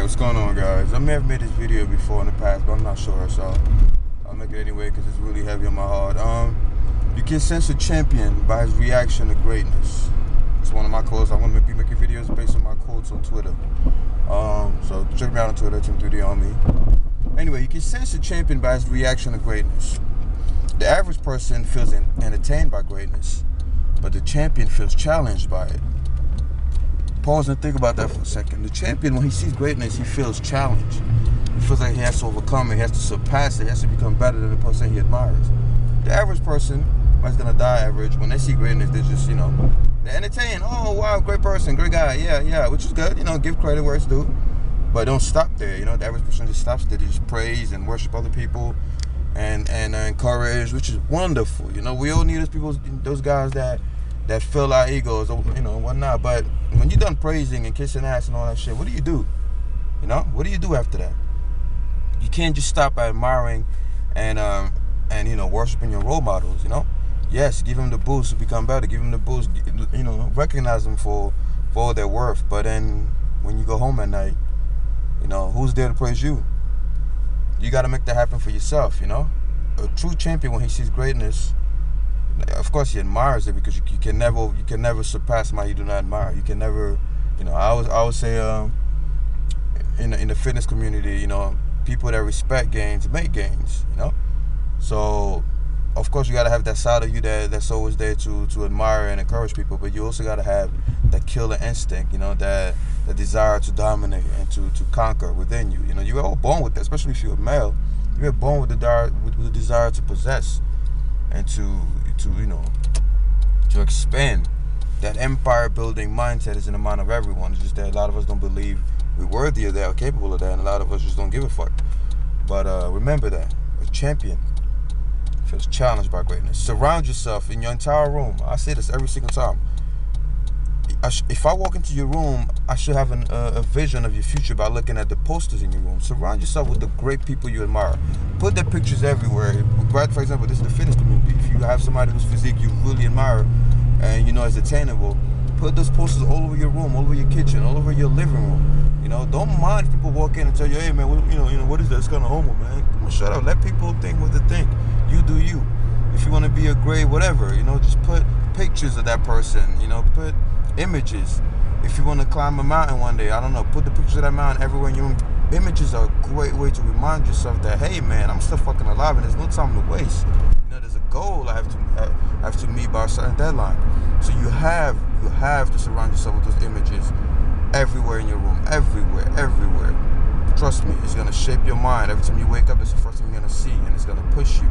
what's going on, guys? I may have made this video before in the past, but I'm not sure, so I'll make it anyway because it's really heavy on my heart. You can sense a champion by his reaction to greatness. It's one of my quotes. I'm going to be making videos based on my quotes on Twitter. So check me out on Twitter, Tim3D on me. Anyway, you can sense a champion by his reaction to greatness. The average person feels entertained by greatness, but the champion feels challenged by it. Pause and think about that for a second. The champion, when he sees greatness, he feels challenged. He feels like he has to overcome it, he has to surpass it, he has to become better than the person he admires. The average person, that's gonna die average, when they see greatness, they just, they're entertained. Oh, wow, great person, great guy, yeah, which is good, give credit where it's due. But don't stop there, the average person just stops there. They just praise and worship other people and encourage, which is wonderful. We all need those guys that fill our egos, whatnot. But when you're done praising and kissing ass and all that shit, what do you do? What do you do after that? You can't just stop at admiring and worshiping your role models. Yes, give them the boost to become better. Give them the boost. Recognize them for all their worth. But then when you go home at night, who's there to praise you? You got to make that happen for yourself. A true champion, when he sees greatness, of course he admires it, because you can never surpass somebody you do not admire. You can never, I would say in the fitness community, people that respect gains make gains. So of course you got to have that side of you that's always there to admire and encourage people, but you also got to have that killer instinct, that the desire to dominate and to conquer within you. You're all born with that, especially if you're a male. You're born with the desire to possess and to expand. That empire building mindset is in the mind of everyone. It's just that a lot of us don't believe we're worthy of that or capable of that, and a lot of us just don't give a fuck. But remember that a champion feels challenged by greatness. Surround yourself in your entire room. I say this every single time. If I walk into your room, I should have a vision of your future by looking at the posters in your room. Surround yourself with the great people you admire. Put their pictures everywhere. Right, for example, this is the fitness community. If you have somebody whose physique you really admire and is attainable, put those posters all over your room, all over your kitchen, all over your living room. Don't mind if people walk in and tell you, hey man, what is that? It's kind of homo, man. Come on, shut up. Let people think what they think. You do you. If you want to be a great whatever, just put pictures of that person. Put images. If you want to climb a mountain one day, I don't know, put the pictures of that mountain everywhere in your room. Images are a great way to remind yourself that, hey man, I'm still fucking alive and there's no time to waste. There's a goal I have to meet by a certain deadline. So you have to surround yourself with those images everywhere in your room, everywhere. Trust me, it's gonna shape your mind. Every time you wake up, it's the first thing you're gonna see, and it's gonna push you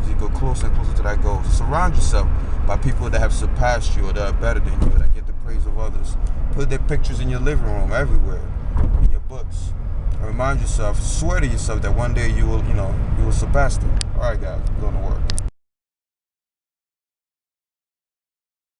as you go closer and closer to that goal. So surround yourself by people that have surpassed you or that are better than you, that get the praise of others. Put their pictures in your living room, everywhere, in your books. And remind yourself, swear to yourself that one day you will surpass them. All right, guys, I'm going to work.